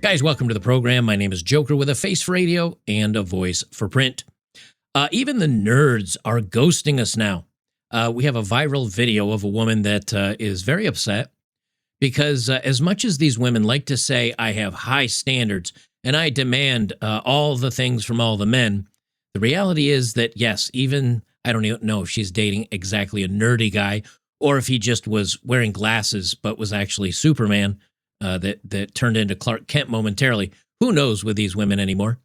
Guys, welcome to the program. My name is Joker with a face for radio and a voice for print. Even the nerds are ghosting us now. We have a viral video of a woman that is very upset because as much as these women like to say, I have high standards and I demand all the things from all the men, the reality is that, yes, even I don't even know if she's dating exactly a nerdy guy or if he just was wearing glasses but was actually Superman. That turned into Clark Kent momentarily. Who knows with these women anymore?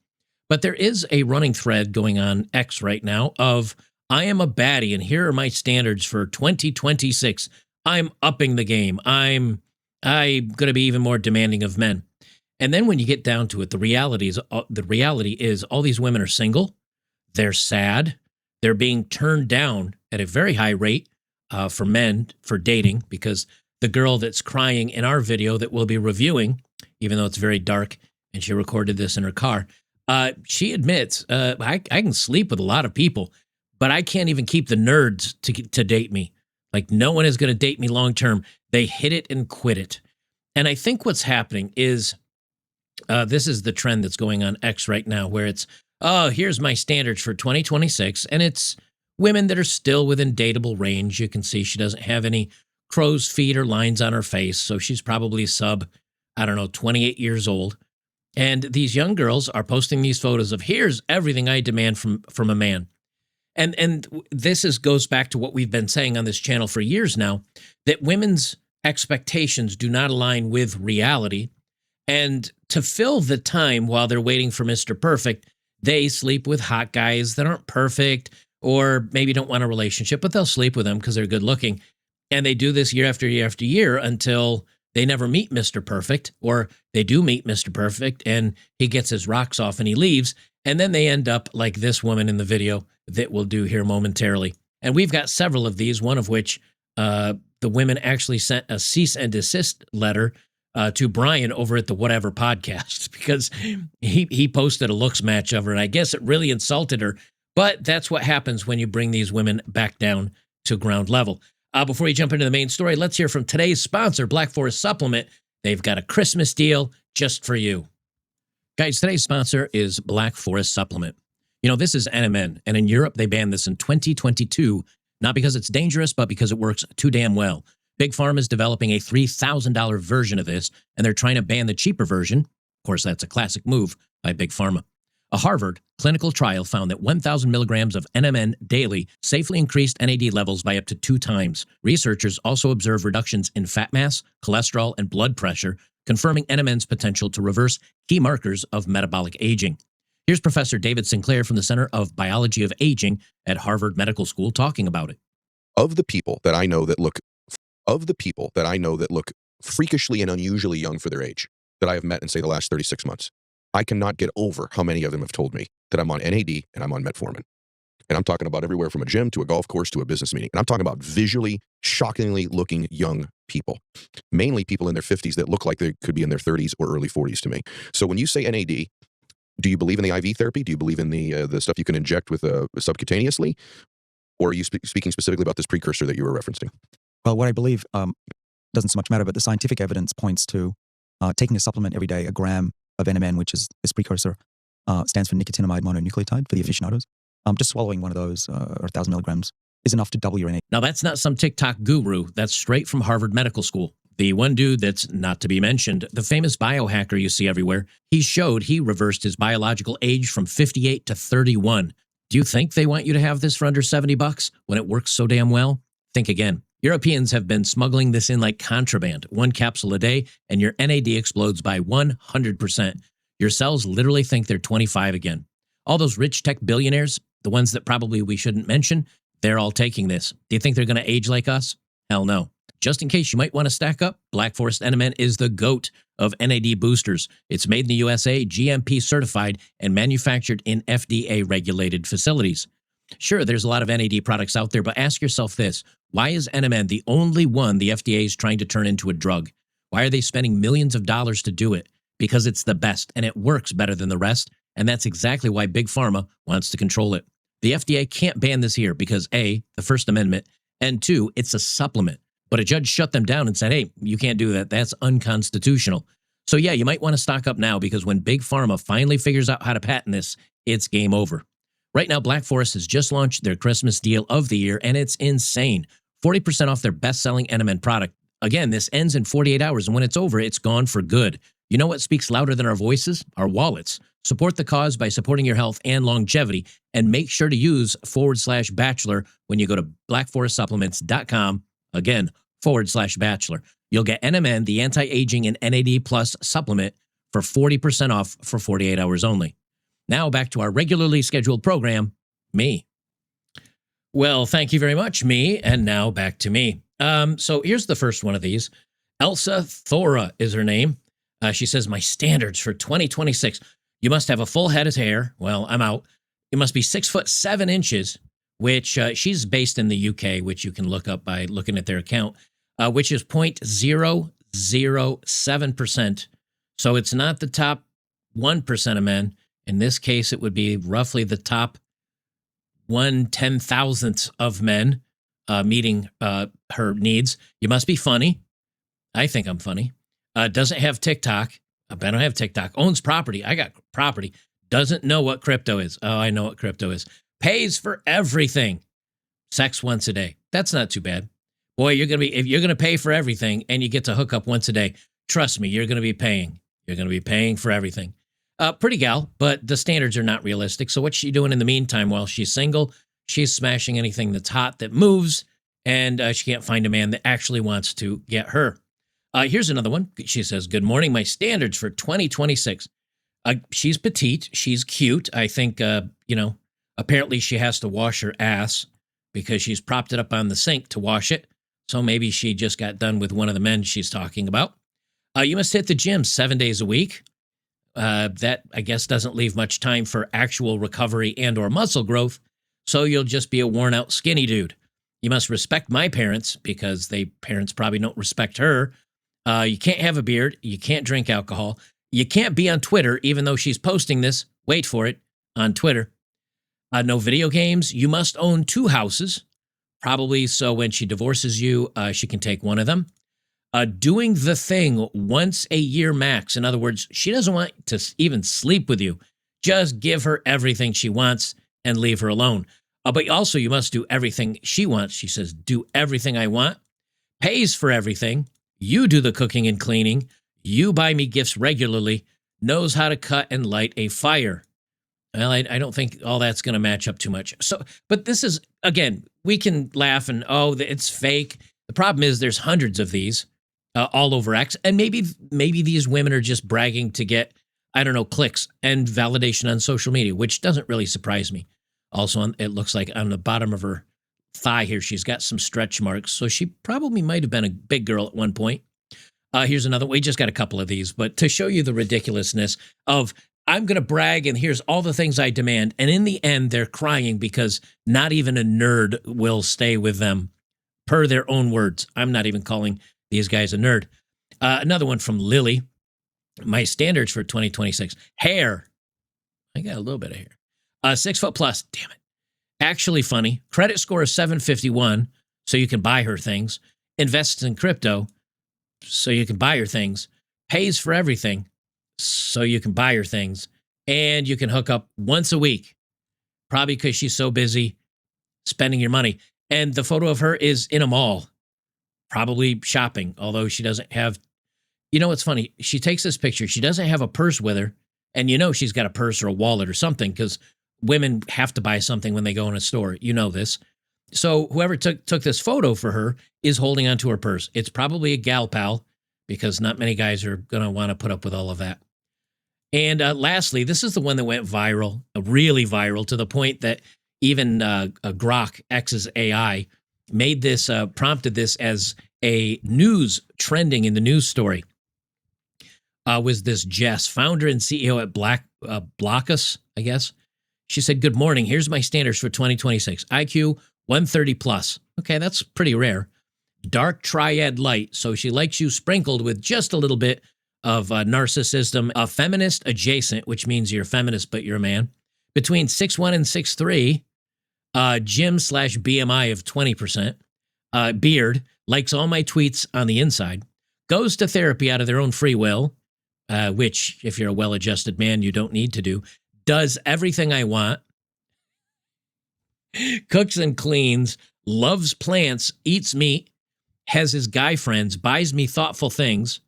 But there is a running thread going on X right now of, I am a baddie, and here are my standards for 2026. I'm upping the game. I'm going to be even more demanding of men. And then when you get down to it, the reality is all these women are single. They're sad. They're being turned down at a very high rate for men for dating because the girl that's crying in our video that we'll be reviewing, even though it's very dark and she recorded this in her car, she admits, I can sleep with a lot of people, but I can't even keep the nerds to date me. Like, no one is going to date me long term. They hit it and quit it. And I think what's happening is this is the trend that's going on X right now, where it's, oh, here's my standards for 2026. And it's women that are still within dateable range. You can see she doesn't have any crow's feet or lines on her face, so she's probably 28 years old. And these young girls are posting these photos of, here's everything I demand from a man. And this goes back to what we've been saying on this channel for years now, that women's expectations do not align with reality. And to fill the time while they're waiting for Mr. Perfect, they sleep with hot guys that aren't perfect or maybe don't want a relationship, but they'll sleep with them because they're good looking. And they do this year after year after year until they never meet Mr. Perfect, or they do meet Mr. Perfect and he gets his rocks off and he leaves. And then they end up like this woman in the video that we'll do here momentarily. And we've got several of these, one of which the women actually sent a cease and desist letter to Brian over at the Whatever podcast because he posted a looks match of her. And I guess it really insulted her. But that's what happens when you bring these women back down to ground level. Before we jump into the main story, let's hear from today's sponsor, Black Forest Supplement. They've got a Christmas deal just for you. Guys, today's sponsor is Black Forest Supplement. You know, this is NMN, and in Europe, they banned this in 2022, not because it's dangerous, but because it works too damn well. Big Pharma is developing a $3,000 version of this, and they're trying to ban the cheaper version. Of course, that's a classic move by Big Pharma. A Harvard clinical trial found that 1,000 milligrams of NMN daily safely increased NAD levels by up to 2 times. Researchers also observed reductions in fat mass, cholesterol, and blood pressure, confirming NMN's potential to reverse key markers of metabolic aging. Here's Professor David Sinclair from the Center of Biology of Aging at Harvard Medical School talking about it. Of the people that I know that look freakishly and unusually young for their age that I have met in, say, the last 36 months, I cannot get over how many of them have told me that I'm on NAD and I'm on metformin. And I'm talking about everywhere from a gym to a golf course to a business meeting. And I'm talking about visually, shockingly looking young people, mainly people in their 50s that look like they could be in their 30s or early 40s to me. So when you say NAD, do you believe in the IV therapy? Do you believe in the stuff you can inject with subcutaneously? Or are you speaking specifically about this precursor that you were referencing? Well, what I believe doesn't so much matter, but the scientific evidence points to taking a supplement every day, a gram of NMN, which is this precursor, stands for nicotinamide mononucleotide for the aficionados. Just swallowing one of those, or 1,000 milligrams, is enough to double your NAD. Now, that's not some TikTok guru. That's straight from Harvard Medical School. The one dude that's not to be mentioned, the famous biohacker you see everywhere, he reversed his biological age from 58 to 31. Do you think they want you to have this for under $70 when it works so damn well? Think again. Europeans have been smuggling this in like contraband, 1 capsule a day, and your NAD explodes by 100%. Your cells literally think they're 25 again. All those rich tech billionaires, the ones that probably we shouldn't mention, they're all taking this. Do you think they're going to age like us? Hell no. Just in case you might want to stack up, Black Forest NMN is the GOAT of NAD boosters. It's made in the USA, GMP certified, and manufactured in FDA-regulated facilities. Sure, there's a lot of NAD products out there, but ask yourself this. Why is NMN the only one the FDA is trying to turn into a drug? Why are they spending millions of dollars to do it? Because it's the best, and it works better than the rest, and that's exactly why Big Pharma wants to control it. The FDA can't ban this here because A, the First Amendment, and 2, it's a supplement. But a judge shut them down and said, hey, you can't do that. That's unconstitutional. So yeah, you might want to stock up now because when Big Pharma finally figures out how to patent this, it's game over. Right now, Black Forest has just launched their Christmas deal of the year, and it's insane. 40% off their best-selling NMN product. Again, this ends in 48 hours, and when it's over, it's gone for good. You know what speaks louder than our voices? Our wallets. Support the cause by supporting your health and longevity, and make sure to use /Bachelor when you go to blackforestsupplements.com. Again, /Bachelor. You'll get NMN, the anti-aging and NAD plus supplement for 40% off for 48 hours only. Now back to our regularly scheduled program, me. Well, thank you very much, me. And now back to me. So here's the first one of these. Elsa Thora is her name. She says, my standards for 2026. You must have a full head of hair. Well, I'm out. You must be 6'7", which she's based in the UK, which you can look up by looking at their account, which is 0.007%. So it's not the top 1% of men. In this case, it would be roughly the top 1/10,000th of men meeting her needs. You must be funny. I think I'm funny. Doesn't have TikTok. I don't have TikTok. Owns property. I got property. Doesn't know what crypto is. Oh, I know what crypto is. Pays for everything. Sex once a day. That's not too bad. Boy, if you're gonna pay for everything and you get to hook up once a day, trust me, you're gonna be paying. You're gonna be paying for everything. Pretty gal, but the standards are not realistic. So what's she doing in the meantime while she's single? She's smashing anything that's hot that moves, and she can't find a man that actually wants to get her. Here's another one. She says, good morning. My standards for 2026. She's petite. She's cute. I think, apparently she has to wash her ass because she's propped it up on the sink to wash it. So maybe she just got done with one of the men she's talking about. You must hit the gym 7 days a week. That, I guess, doesn't leave much time for actual recovery and or muscle growth, so you'll just be a worn-out skinny dude. You must respect my parents because parents probably don't respect her. You can't have a beard. You can't drink alcohol. You can't be on Twitter, even though she's posting this, wait for it, on Twitter. No video games. You must own 2 houses, probably so when she divorces you, she can take one of them. Doing the thing once a year max. In other words, she doesn't want to even sleep with you. Just give her everything she wants and leave her alone. But also, you must do everything she wants. She says, do everything I want. Pays for everything. You do the cooking and cleaning. You buy me gifts regularly. Knows how to cut and light a fire. Well, I don't think all that's going to match up too much. So, but this is, again, we can laugh and, oh, it's fake. The problem is there's hundreds of these. All over X. And maybe these women are just bragging to get, I don't know, clicks and validation on social media, which doesn't really surprise me. Also, it looks like on the bottom of her thigh here, she's got some stretch marks. So she probably might have been a big girl at one point. Here's another. We just got a couple of these. But to show you the ridiculousness of, I'm going to brag and here's all the things I demand. And in the end, they're crying because not even a nerd will stay with them per their own words. I'm not even calling these guys a nerd. Another one from Lily. My standards for 2026. Hair. I got a little bit of hair. 6 foot plus. Damn it. Actually funny. Credit score is 751, so you can buy her things. Invests in crypto, so you can buy her things. Pays for everything, so you can buy her things. And you can hook up once a week. Probably because she's so busy spending your money. And the photo of her is in a mall. Probably shopping, although she doesn't have, what's funny? She takes this picture. She doesn't have a purse with her. And she's got a purse or a wallet or something because women have to buy something when they go in a store. You know this. So whoever took this photo for her is holding onto her purse. It's probably a gal pal because not many guys are going to want to put up with all of that. And lastly, this is the one that went viral, really viral, to the point that even Grok, X's AI, made this, prompted this as a news trending in the news story. Was this Jess, founder and CEO at Blockus, I guess. She said, good morning. Here's my standards for 2026. IQ 130 plus. Okay, that's pretty rare. Dark triad light. So she likes you sprinkled with just a little bit of narcissism. A feminist adjacent, which means you're a feminist, but you're a man. Between 6'1" and 6'3". Gym/BMI of 20%, beard, likes all my tweets on the inside, goes to therapy out of their own free will, which if you're a well-adjusted man, you don't need to do, does everything I want, cooks and cleans, loves plants, eats meat, has his guy friends, buys me thoughtful things,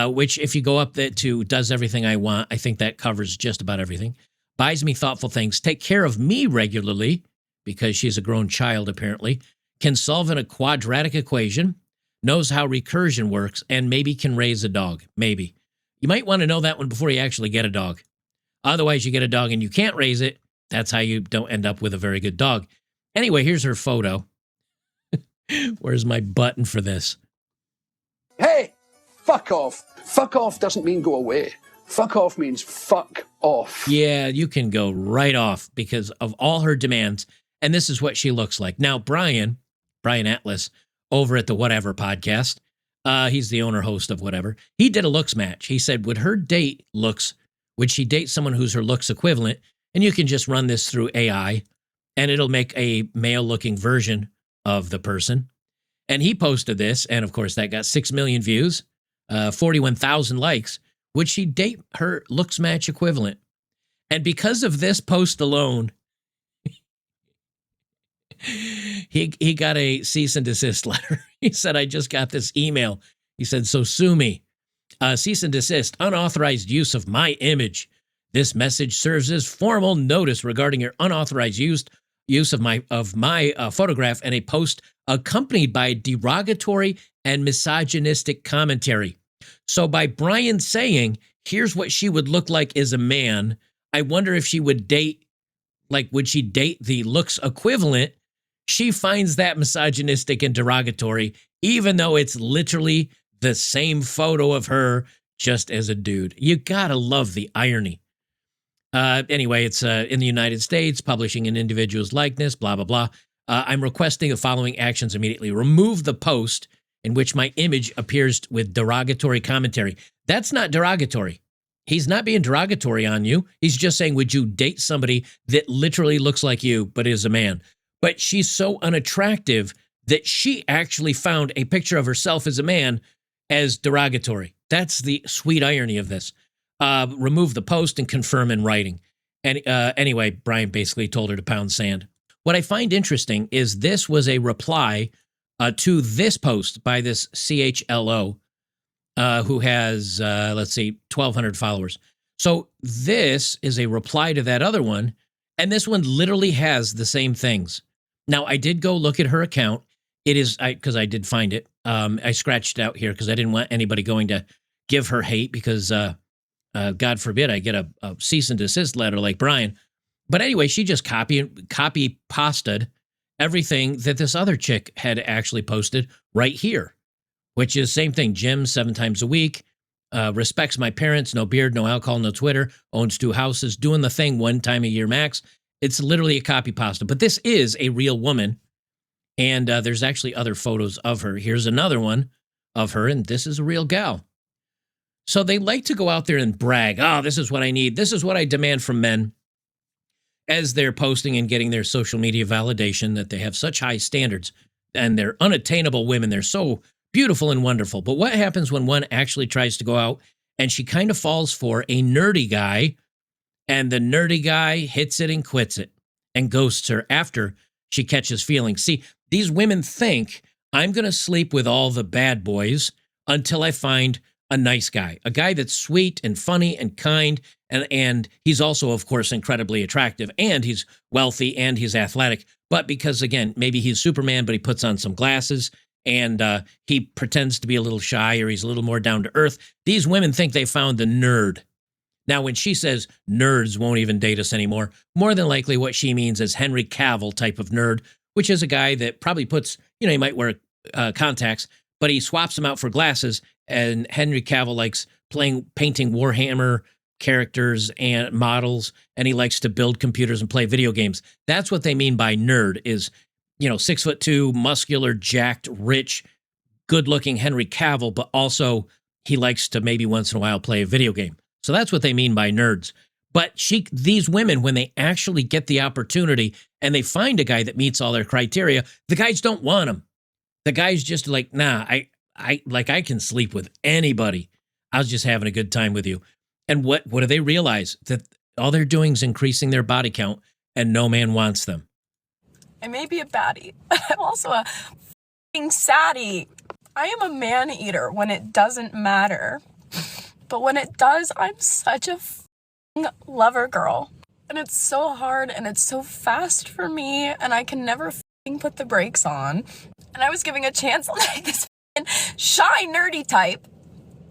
which if you go up to does everything I want, I think that covers just about everything. Buys me thoughtful things, take care of me regularly, because she's a grown child apparently, can solve a quadratic equation, knows how recursion works, and maybe can raise a dog. Maybe. You might want to know that one before you actually get a dog. Otherwise, you get a dog and you can't raise it. That's how you don't end up with a very good dog. Anyway, here's her photo. Where's my button for this? Hey, fuck off. Fuck off doesn't mean go away. Fuck off means fuck off. Yeah, you can go right off because of all her demands. And this is what she looks like. Now, Brian Atlas, over at the Whatever podcast, he's the owner host of Whatever. He did a looks match. He said, would she date someone who's her looks equivalent? And you can just run this through AI and it'll make a male looking version of the person. And he posted this. And of course that got 6 million views, 41,000 likes. Would she date her looks match equivalent? And because of this post alone, he got a cease and desist letter. He said, I just got this email. He said, so sue me. Cease and desist, unauthorized use of my image. This message serves as formal notice regarding your unauthorized use of my photograph and a post accompanied by derogatory and misogynistic commentary. So by Brian saying, here's what she would look like as a man, I wonder if she would date, would she date the looks equivalent? She finds that misogynistic and derogatory, even though it's literally the same photo of her just as a dude. You gotta love the irony. Anyway, it's in the United States, publishing an individual's likeness, blah, blah, blah. I'm requesting the following actions immediately. Remove the post in which my image appears with derogatory commentary. That's not derogatory. He's not being derogatory on you. He's just saying, would you date somebody that literally looks like you but is a man? But she's so unattractive that she actually found a picture of herself as a man as derogatory. That's the sweet irony of this. Remove the post and confirm in writing. And anyway, Brian basically told her to pound sand. What I find interesting is this was a reply to this post by this CHLO who has, 1,200 followers. So this is a reply to that other one, and this one literally has the same things. Now, I did go look at her account. It is, because I did find it. I scratched it out here because I didn't want anybody going to give her hate because, God forbid, I get a cease and desist letter like Brian. But anyway, she just copy pasted everything that this other chick had actually posted right here, which is same thing. Gym 7 times a week, respects my parents, no beard, no alcohol, no Twitter, owns 2 houses, doing the thing 1 time a year max. It's literally a copy pasta, but this is a real woman. And there's actually other photos of her. Here's another one of her, and this is a real gal. So they like to go out there and brag. Oh, this is what I need. This is what I demand from men, as they're posting and getting their social media validation that they have such high standards and they're unattainable women. They're so beautiful and wonderful. But what happens when one actually tries to go out and she kind of falls for a nerdy guy, and the nerdy guy hits it and quits it and ghosts her after she catches feelings? See, these women think I'm going to sleep with all the bad boys until I find a nice guy, a guy that's sweet and funny and kind. And he's also, of course, incredibly attractive, and he's wealthy and he's athletic. But because, again, maybe he's Superman, but he puts on some glasses and he pretends to be a little shy, or he's a little more down to earth. These women think they found the nerd. Now, when she says nerds won't even date us anymore, more than likely what she means is Henry Cavill type of nerd, which is a guy that probably puts, he might wear contacts, but he swaps them out for glasses. And Henry Cavill likes painting Warhammer characters and models, and he likes to build computers and play video games. That's what they mean by nerd is, 6'2", muscular, jacked, rich, good-looking Henry Cavill, but also he likes to maybe once in a while play a video game. So that's what they mean by nerds. But these women, when they actually get the opportunity and they find a guy that meets all their criteria, the guys don't want him. The guy's just like, nah, I can sleep with anybody. I was just having a good time with you. And what do they realize? That all they're doing is increasing their body count and no man wants them. I may be a baddie, but I'm also a f***ing saddie. I am a man eater when it doesn't matter. But when it does, I'm such a f***ing lover girl. And it's so hard and it's so fast for me and I can never f***ing put the brakes on. And I was giving a chance on like this f***ing shy nerdy type,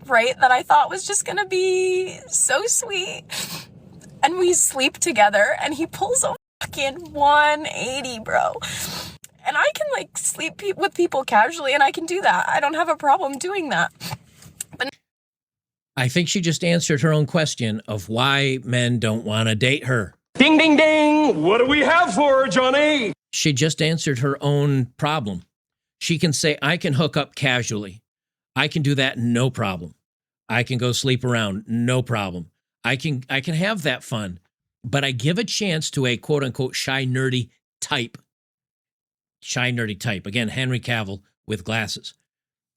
right, that I thought was just gonna be so sweet. And we sleep together and he pulls a fucking 180, bro. And I can like sleep with people casually and I can do that. I don't have a problem doing that. But I think she just answered her own question of why men don't want to date her. Ding, ding, ding. What do we have for her, Johnny? She just answered her own problem. She can say, I can hook up casually. I can do that, no problem. I can go sleep around, no problem. I can have that fun. But I give a chance to a quote unquote shy nerdy type. Shy nerdy type. Again, Henry Cavill with glasses.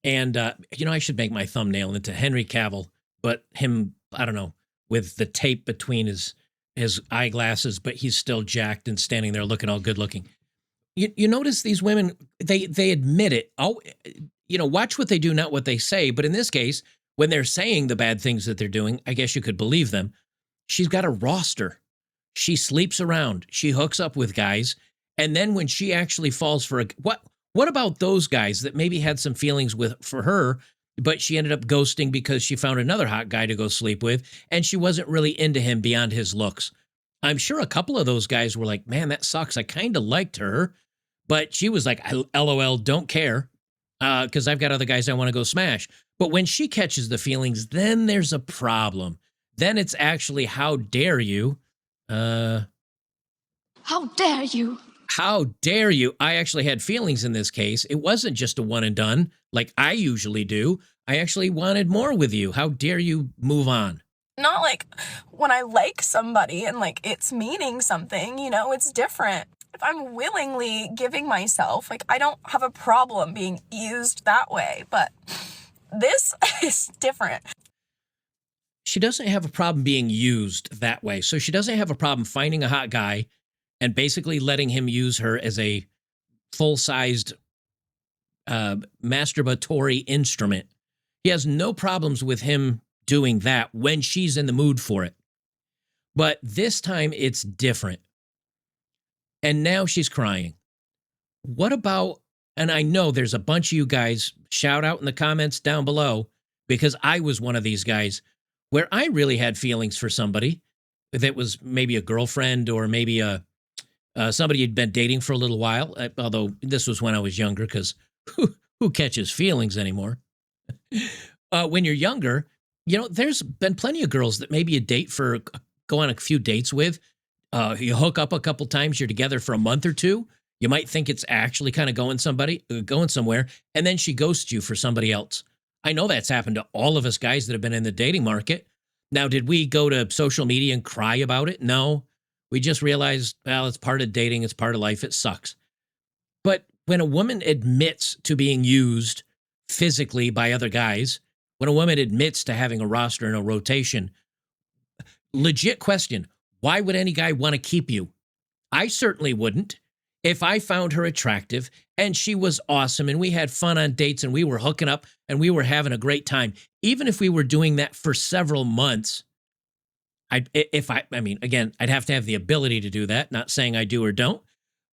And, I should make my thumbnail into Henry Cavill, but him, I don't know, with the tape between his eyeglasses, but he's still jacked and standing there looking all good looking. You notice these women, they admit it. Oh, watch what they do, not what they say. But in this case, when they're saying the bad things that they're doing, I guess you could believe them. She's got a roster. She sleeps around. She hooks up with guys. And then when she actually falls for what about those guys that maybe had some feelings for her, but she ended up ghosting because she found another hot guy to go sleep with, and she wasn't really into him beyond his looks? I'm sure a couple of those guys were like, man, that sucks. I kind of liked her, but she was like, LOL, don't care, because I've got other guys I want to go smash. But when she catches the feelings, then there's a problem. Then it's actually, how dare you? How dare you? How dare you? I actually had feelings in this case. It wasn't just a one and done like I usually do. I actually wanted more with you. How dare you move on? not like when I like somebody and like it's meaning something, it's different. If I'm willingly giving myself, like I don't have a problem being used that way, but this is different. She doesn't have a problem being used that way. So she doesn't have a problem finding a hot guy and basically letting him use her as a full-sized masturbatory instrument. He has no problems with him doing that when she's in the mood for it. But this time it's different. And now she's crying. What about, and I know there's a bunch of you guys, shout out in the comments down below, because I was one of these guys where I really had feelings for somebody that was maybe a girlfriend or maybe somebody you'd been dating for a little while, although this was when I was younger, because who catches feelings anymore? When you're younger, there's been plenty of girls that maybe you go on a few dates with. You hook up a couple times, you're together for a month or two. You might think it's actually kind of going somewhere, and then she ghosts you for somebody else. I know that's happened to all of us guys that have been in the dating market. Now, did we go to social media and cry about it? No. We just realized, well, it's part of dating. It's part of life. It sucks. But when a woman admits to being used physically by other guys, when a woman admits to having a roster and a rotation, legit question, why would any guy want to keep you? I certainly wouldn't. If I found her attractive and she was awesome and we had fun on dates and we were hooking up and we were having a great time, even if we were doing that for several months, I'd have to have the ability to do that. Not saying I do or don't,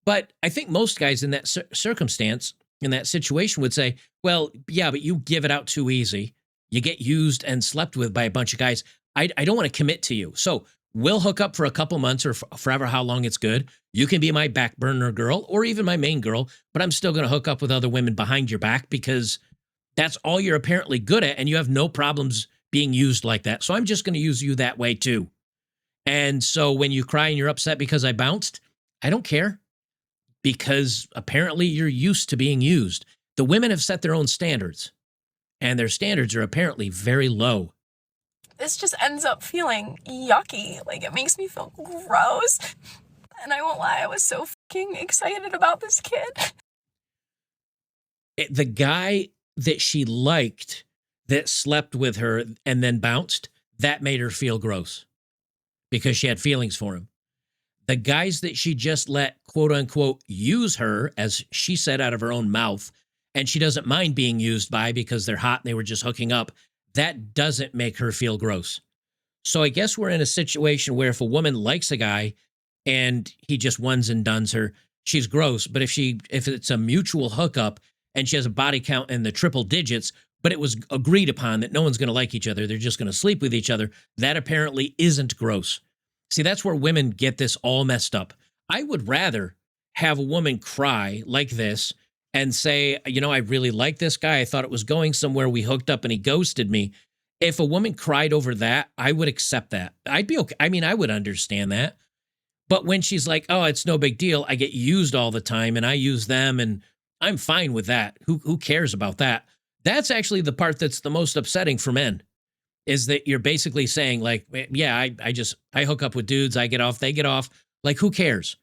but I think most guys in that circumstance, in that situation would say, well, yeah, but you give it out too easy. You get used and slept with by a bunch of guys. I don't want to commit to you. So we'll hook up for a couple months or forever, how long it's good. You can be my back burner girl or even my main girl, but I'm still going to hook up with other women behind your back because that's all you're apparently good at and you have no problems being used like that. So I'm just going to use you that way too. And so when you cry and you're upset because I bounced, I don't care because apparently you're used to being used. The women have set their own standards and their standards are apparently very low. This just ends up feeling yucky. Like, it makes me feel gross. And I won't lie, I was so fucking excited about this kid. The guy that she liked that slept with her and then bounced, that made her feel gross because she had feelings for him. The guys that she just let, quote unquote, use her, as she said out of her own mouth, and she doesn't mind being used by because they're hot and they were just hooking up, that doesn't make her feel gross. So I guess we're in a situation where if a woman likes a guy and he just ones and dones her, she's gross. But if it's a mutual hookup and she has a body count in the triple digits, but it was agreed upon that no one's going to like each other, they're just going to sleep with each other, that apparently isn't gross. See, that's where women get this all messed up. I would rather have a woman cry like this and say, you know, I really like this guy. I thought it was going somewhere. We hooked up and he ghosted me. If a woman cried over that, I would accept that. I'd be okay. I mean, I would understand that. But when she's like, oh, it's no big deal. I get used all the time and I use them and I'm fine with that. Who cares about that? That's actually the part that's the most upsetting for men, is that you're basically saying like, yeah, I hook up with dudes. I get off, they get off. Like, who cares?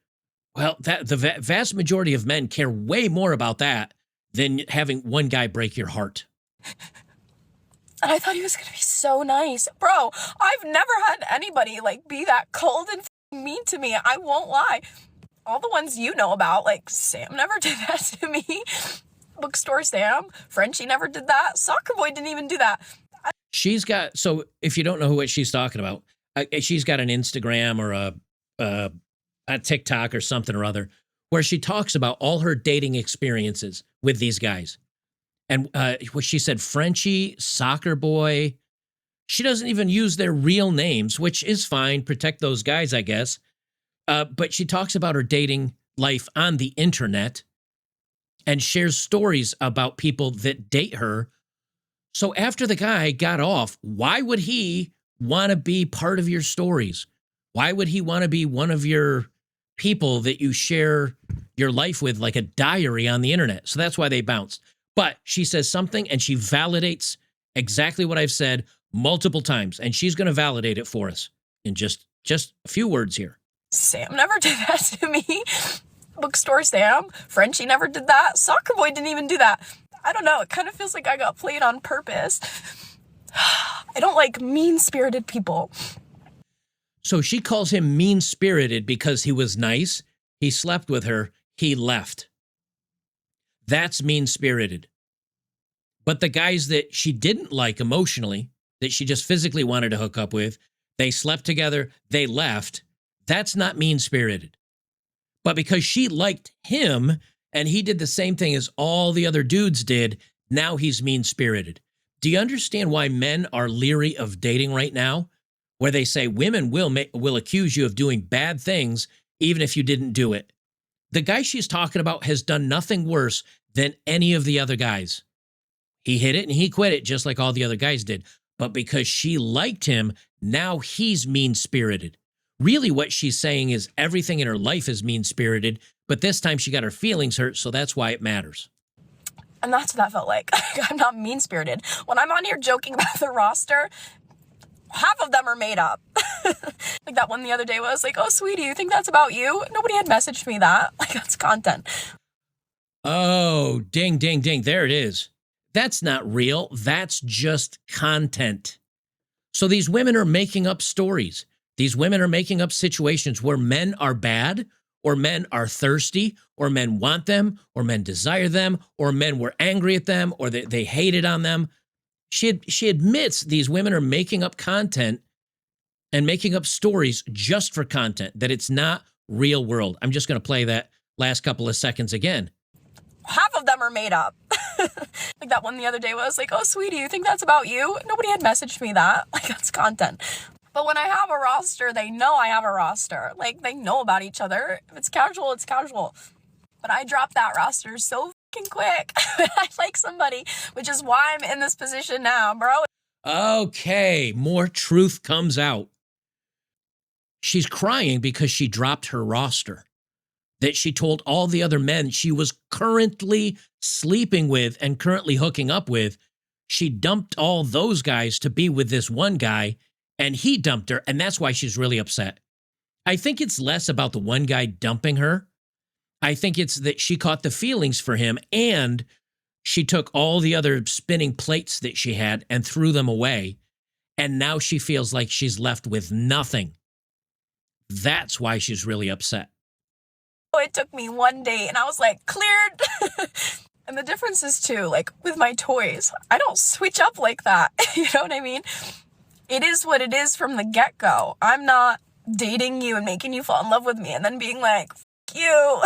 Well, the vast majority of men care way more about that than having one guy break your heart. And I thought he was going to be so nice. Bro, I've never had anybody like be that cold and mean to me. I won't lie. All the ones you know about, like Sam never did that to me. Bookstore Sam, Frenchie never did that. Soccer boy didn't even do that. So if you don't know what she's talking about, she's got an Instagram or a TikTok or something or other where she talks about all her dating experiences with these guys. And what she said, Frenchie, soccer boy, she doesn't even use their real names, which is fine. Protect those guys, I guess. But she talks about her dating life on the internet and shares stories about people that date her. So after the guy got off, why would he want to be part of your stories? Why would he want to be one of your people that you share your life with, like a diary on the internet? So that's why they bounced. But she says something and she validates exactly what I've said multiple times. And she's going to validate it for us in just a few words here. Sam never did that to me. Bookstore Sam, Frenchie never did that. Soccer boy didn't even do that. I don't know. It kind of feels like I got played on purpose. I don't like mean-spirited people. So she calls him mean-spirited because he was nice. He slept with her. He left. That's mean-spirited. But the guys that she didn't like emotionally, that she just physically wanted to hook up with, they slept together, they left. That's not mean-spirited. But because she liked him and he did the same thing as all the other dudes did, now he's mean-spirited. Do you understand why men are leery of dating right now? Where they say women will accuse you of doing bad things even if you didn't do it. The guy she's talking about has done nothing worse than any of the other guys. He hit it and he quit it just like all the other guys did. But because she liked him, now he's mean-spirited. Really what she's saying is everything in her life is mean-spirited, but this time she got her feelings hurt, so that's why it matters. And that's what that felt like. I'm not mean-spirited. When I'm on here joking about the roster, half of them are made up. Like that one the other day was like, oh, sweetie, you think that's about you? Nobody had messaged me that. Like, that's content. Oh, ding, ding, ding. There it is. That's not real. That's just content. So these women are making up stories. These women are making up situations where men are bad, or men are thirsty, or men want them, or men desire them, or men were angry at them, or they hated on them. She admits these women are making up content and making up stories just for content, that it's not real world. I'm just going to play that last couple of seconds again. Half of them are made up. Like that one the other day was like, oh, sweetie, you think that's about you? Nobody had messaged me that. Like, that's content. But when I have a roster, they know I have a roster. Like, they know about each other. If it's casual, it's casual. But I dropped that roster so fucking quick. I like somebody, which is why I'm in this position now, bro. Okay, more truth comes out. She's crying because she dropped her roster, that she told all the other men she was currently sleeping with and currently hooking up with. She dumped all those guys to be with this one guy, and he dumped her, and that's why she's really upset. I think it's less about the one guy dumping her. I think it's that she caught the feelings for him, and She took all the other spinning plates that she had and threw them away. And now she feels like she's left with nothing. That's why she's really upset. Oh, it took me one day and I was like, cleared. And the difference is too, like with my toys, I don't switch up like that. You know what I mean? It is what it is from the get-go. I'm not dating you and making you fall in love with me and then being like, F you.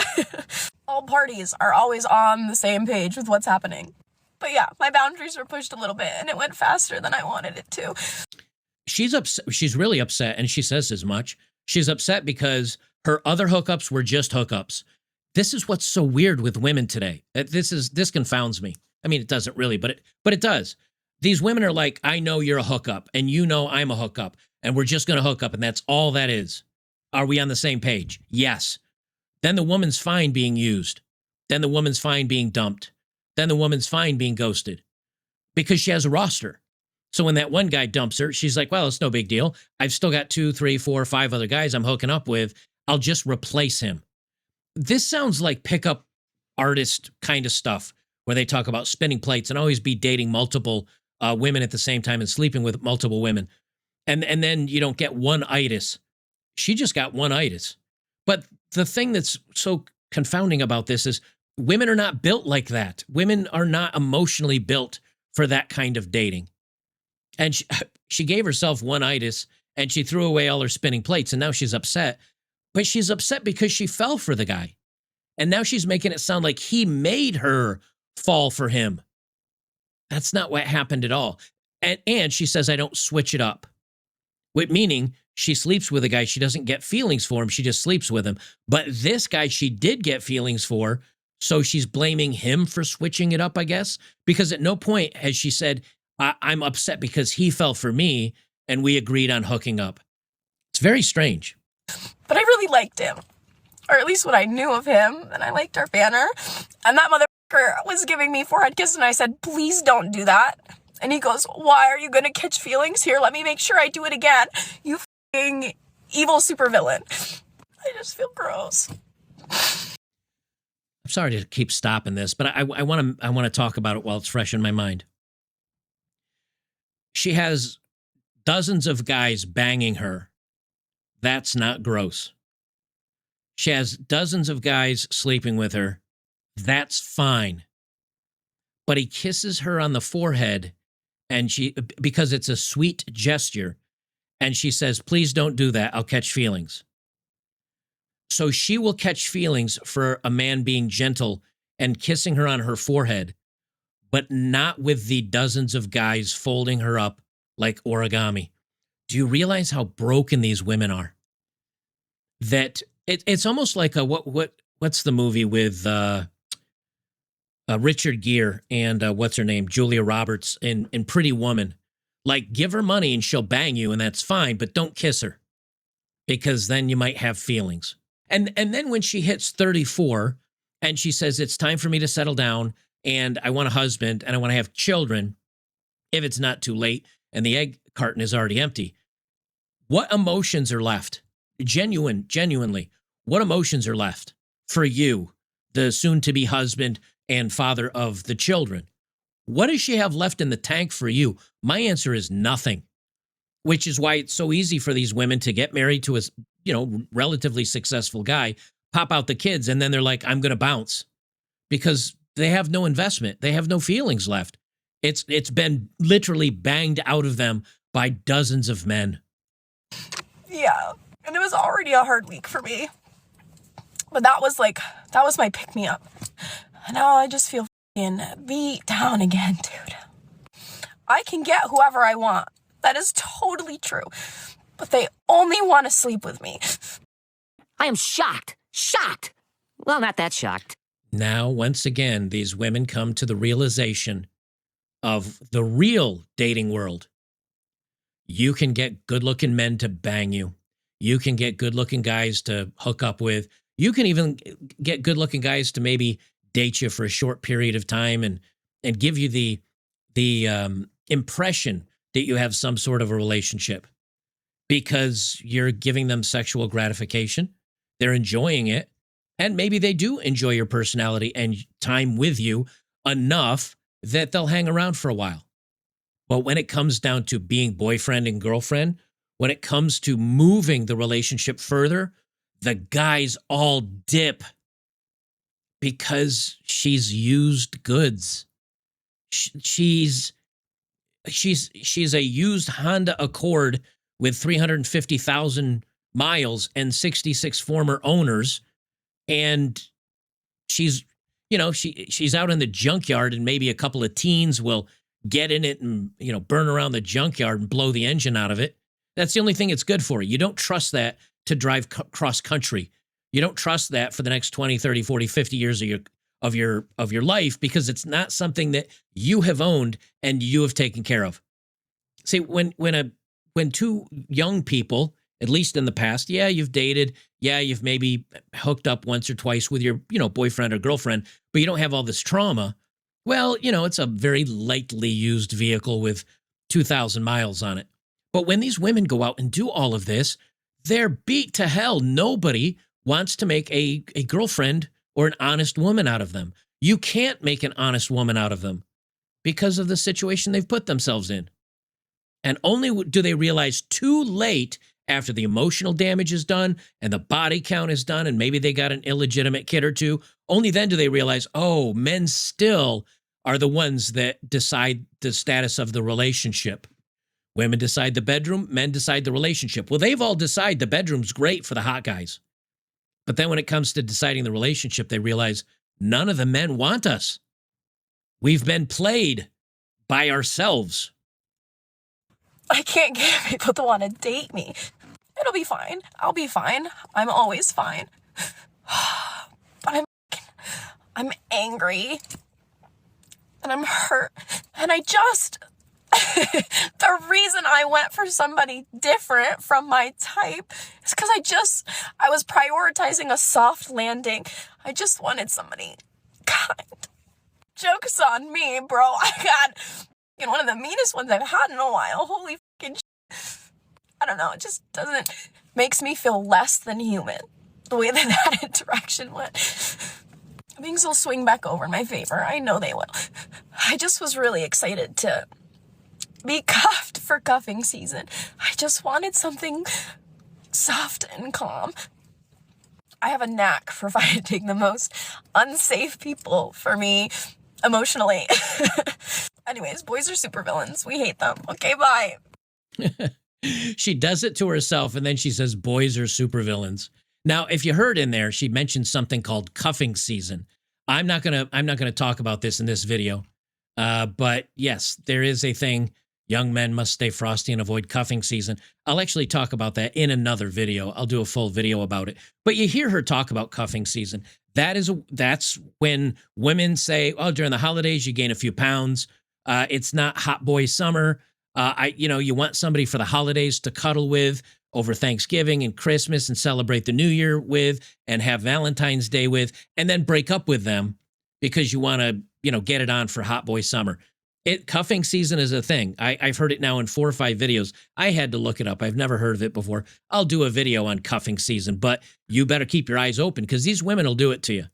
All parties are always on the same page with what's happening. But yeah, my boundaries were pushed a little bit and it went faster than I wanted it to. She's upset. She's really upset, and she says as much. She's upset because her other hookups were just hookups. This is what's so weird with women today. This confounds me. I mean, it doesn't really, but it does. These women are like, I know you're a hookup, and you know I'm a hookup, and we're just going to hook up, and that's all that is. Are we on the same page? Yes. Then the woman's fine being used. Then the woman's fine being dumped. Then the woman's fine being ghosted because she has a roster. So when that one guy dumps her, she's like, well, it's no big deal. I've still got 2, 3, 4, 5 other guys I'm hooking up with. I'll just replace him. This sounds like pickup artist kind of stuff where they talk about spinning plates and always be dating multiple women at the same time and sleeping with multiple women. And then you don't get one itis. She just got one itis. But the thing that's so confounding about this is women are not built like that. Women are not emotionally built for that kind of dating. And she gave herself one itis and she threw away all her spinning plates and now she's upset. But she's upset because she fell for the guy. And now she's making it sound like he made her fall for him. That's not what happened at all. And she says, I don't switch it up. Meaning she sleeps with a guy. She doesn't get feelings for him. She just sleeps with him. But this guy she did get feelings for. So she's blaming him for switching it up, I guess. Because at no point has she said, I'm upset because he fell for me and we agreed on hooking up. It's very strange. But I really liked him. Or at least what I knew of him. And I liked our banner. And that motherfucker was giving me forehead kisses and I said, please don't do that. And he goes, why are you going to catch feelings? Here, let me make sure I do it again. You f***ing evil supervillain. I just feel gross. I'm sorry to keep stopping this, but I want to talk about it while it's fresh in my mind. She has dozens of guys banging her. That's not gross. She has dozens of guys sleeping with her. That's fine. But he kisses her on the forehead and because it's a sweet gesture, and she says, please don't do that. I'll catch feelings. So she will catch feelings for a man being gentle and kissing her on her forehead, but not with the dozens of guys folding her up like origami. Do you realize how broken these women are? That it's almost like what's the movie with Richard Gere and what's her name, Julia Roberts in Pretty Woman. Like, give her money and she'll bang you and that's fine, but don't kiss her because then you might have feelings. And then when she hits 34 and she says, it's time for me to settle down and I want a husband and I want to have children, if it's not too late and the egg carton is already empty, what emotions are left? Genuinely, what emotions are left for you, the soon-to-be husband and father of the children? What does she have left in the tank for you? My answer is nothing, which is why it's so easy for these women to get married to a, relatively successful guy, pop out the kids, and then they're like, I'm going to bounce because they have no investment. They have no feelings left. It's been literally banged out of them by dozens of men. Yeah. And it was already a hard week for me. But that was my pick-me-up. And now I just feel f***ing beat down again, dude. I can get whoever I want. That is totally true. But they only want to sleep with me. I am shocked. Shocked. Well, not that shocked. Now, once again, these women come to the realization of the real dating world. You can get good-looking men to bang you. You can get good-looking guys to hook up with. You can even get good-looking guys to maybe date you for a short period of time and give you the impression that you have some sort of a relationship because you're giving them sexual gratification. They're enjoying it. And maybe they do enjoy your personality and time with you, enough that they'll hang around for a while. But when it comes down to being boyfriend and girlfriend, when it comes to moving the relationship further, the guys all dip because she's used goods. She's a used Honda Accord with 350,000 miles and 66 former owners, and she's out in the junkyard, and maybe a couple of teens will get in it and burn around the junkyard and blow the engine out of it. That's the only thing it's good for. You don't trust that to drive cross country. You don't trust that for the next 20, 30, 40, 50 years of your life, because it's not something that you have owned and you have taken care of. See, when two young people, at least in the past, yeah, you've dated, yeah, you've maybe hooked up once or twice with your, boyfriend or girlfriend, but you don't have all this trauma. Well, it's a very lightly used vehicle with 2,000 miles on it. But when these women go out and do all of this, they're beat to hell. Nobody wants to make a girlfriend or an honest woman out of them. You can't make an honest woman out of them because of the situation they've put themselves in. And only do they realize too late, after the emotional damage is done and the body count is done and maybe they got an illegitimate kid or two, only then do they realize, oh, men still are the ones that decide the status of the relationship. Women decide the bedroom, men decide the relationship. Well, they've all decided the bedroom's great for the hot guys. But then when it comes to deciding the relationship, they realize none of the men want us. We've been played by ourselves. I can't get people to want to date me. It'll be fine. I'll be fine. I'm always fine. But I'm angry. And I'm hurt. And the reason I went for somebody different from my type is because I was prioritizing a soft landing. I just wanted somebody kind. Joke's on me, bro. I got one of the meanest ones I've had in a while. Holy fucking shit. I don't know. It just makes me feel less than human, the way that interaction went. Things will swing back over in my favor. I know they will. I just was really excited to be cuffed for cuffing season. I just wanted something soft and calm. I have a knack for finding the most unsafe people for me emotionally. Anyways, boys are supervillains. We hate them. Okay, bye. She does it to herself, and then she says boys are supervillains. Now, if you heard in there, she mentioned something called cuffing season. I'm not gonna talk about this in this video, but yes, there is a thing. Young men must stay frosty and avoid cuffing season. I'll actually talk about that in another video. I'll do a full video about it. But you hear her talk about cuffing season. That's when women say, "Oh, during the holidays you gain a few pounds. It's not hot boy summer. You want somebody for the holidays to cuddle with over Thanksgiving and Christmas and celebrate the New Year with and have Valentine's Day with, and then break up with them because you want to, get it on for hot boy summer." Cuffing season is a thing. I've heard it now in 4 or 5 videos. I had to look it up. I've never heard of it before. I'll do a video on cuffing season, but you better keep your eyes open because these women will do it to you.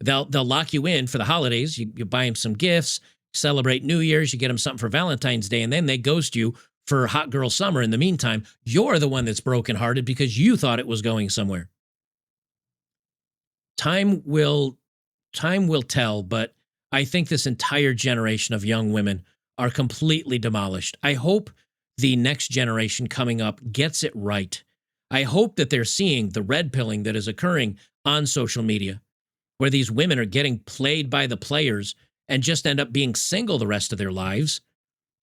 They'll lock you in for the holidays. You buy them some gifts, celebrate New Year's, you get them something for Valentine's Day, and then they ghost you for hot girl summer. In the meantime, you're the one that's brokenhearted because you thought it was going somewhere. Time will tell, but I think this entire generation of young women are completely demolished. I hope the next generation coming up gets it right. I hope that they're seeing the red pilling that is occurring on social media, where these women are getting played by the players and just end up being single the rest of their lives.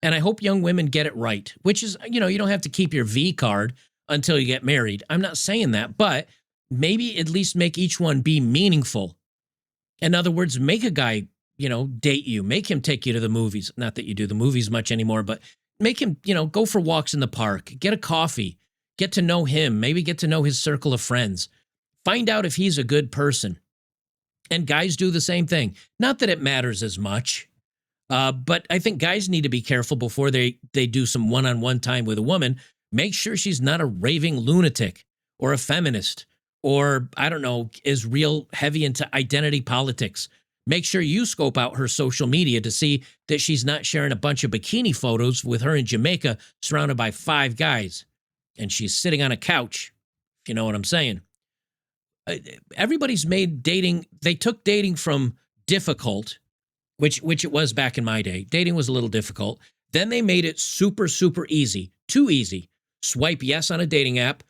And I hope young women get it right, which is, you don't have to keep your V card until you get married. I'm not saying that, but maybe at least make each one be meaningful. In other words, make a guy, date you, make him take you to the movies. Not that you do the movies much anymore, but make him, go for walks in the park, get a coffee, get to know him, maybe get to know his circle of friends. Find out if he's a good person. And guys do the same thing. Not that it matters as much, but I think guys need to be careful before they do some one-on-one time with a woman. Make sure she's not a raving lunatic or a feminist or, I don't know, is real heavy into identity politics. Make sure you scope out her social media to see that she's not sharing a bunch of bikini photos with her in Jamaica surrounded by 5 guys. And she's sitting on a couch, if you know what I'm saying. Everybody's made dating, they took dating from difficult, which it was back in my day. Dating was a little difficult. Then they made it super, super easy. Too easy. Swipe yes on a dating app.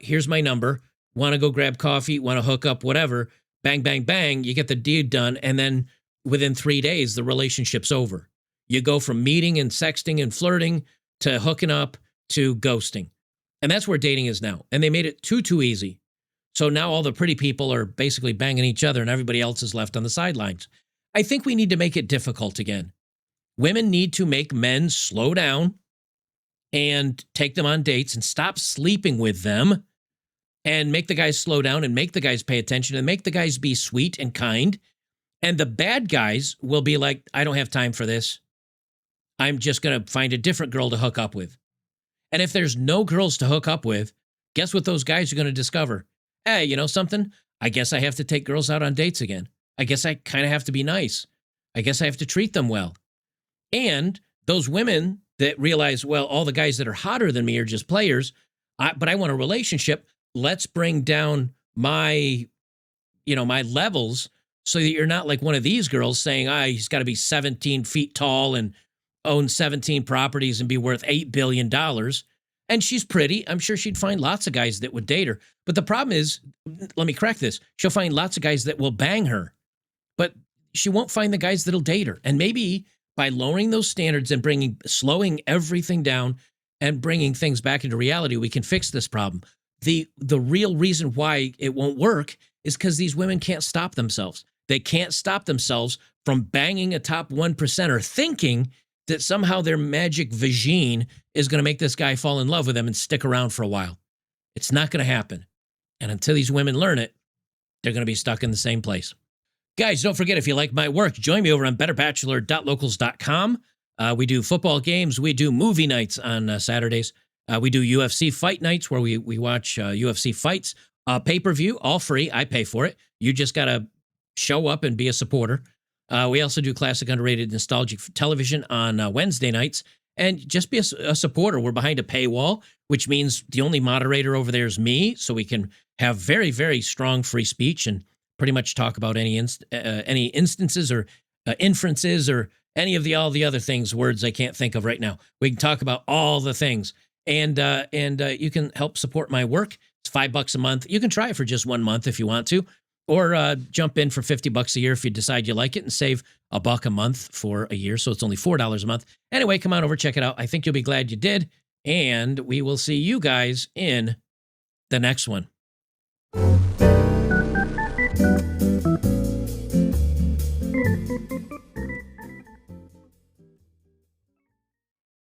Here's my number. Want to go grab coffee? Want to hook up? Whatever. Bang, bang, bang. You get the deed done. And then within 3 days, the relationship's over. You go from meeting and sexting and flirting to hooking up to ghosting. And that's where dating is now. And they made it too easy. So now all the pretty people are basically banging each other and everybody else is left on the sidelines. I think we need to make it difficult again. Women need to make men slow down and take them on dates and stop sleeping with them and make the guys slow down and make the guys pay attention and make the guys be sweet and kind. And the bad guys will be like, I don't have time for this. I'm just going to find a different girl to hook up with. And if there's no girls to hook up with, guess what those guys are going to discover? Hey, you know something? I guess I have to take girls out on dates again. I guess I kind of have to be nice. I guess I have to treat them well. And those women that realize, well, all the guys that are hotter than me are just players, but I want a relationship. Let's bring down my levels so that you're not like one of these girls saying, he's got to be 17 feet tall and own 17 properties and be worth $8 billion. And she's pretty. I'm sure she'd find lots of guys that would date her. But the problem is, let me correct this. She'll find lots of guys that will bang her, but she won't find the guys that'll date her. And maybe by lowering those standards and slowing everything down and bringing things back into reality, we can fix this problem. The real reason why it won't work is because these women can't stop themselves. They can't stop themselves from banging a top 1%er thinking that somehow their magic vagine is going to make this guy fall in love with them and stick around for a while. It's not going to happen. And until these women learn it, they're going to be stuck in the same place. Guys, don't forget, if you like my work, join me over on betterbachelor.locals.com. We do football games. We do movie nights on Saturdays. We do UFC fight nights where we watch UFC fights. Pay-per-view, all free. I pay for it. You just got to show up and be a supporter. We also do classic, underrated, nostalgic television on Wednesday nights. And just be a supporter. We're behind a paywall, which means the only moderator over there is me. So we can have very, very strong free speech and pretty much talk about any instances or inferences or any of all the other things, words I can't think of right now. We can talk about all the things. And you can help support my work. It's $5 a month. You can try it for just 1 month if you want to. Or jump in for $50 a year if you decide you like it and save $1 a month for a year. So it's only $4 a month. Anyway, come on over, check it out. I think you'll be glad you did. And we will see you guys in the next one.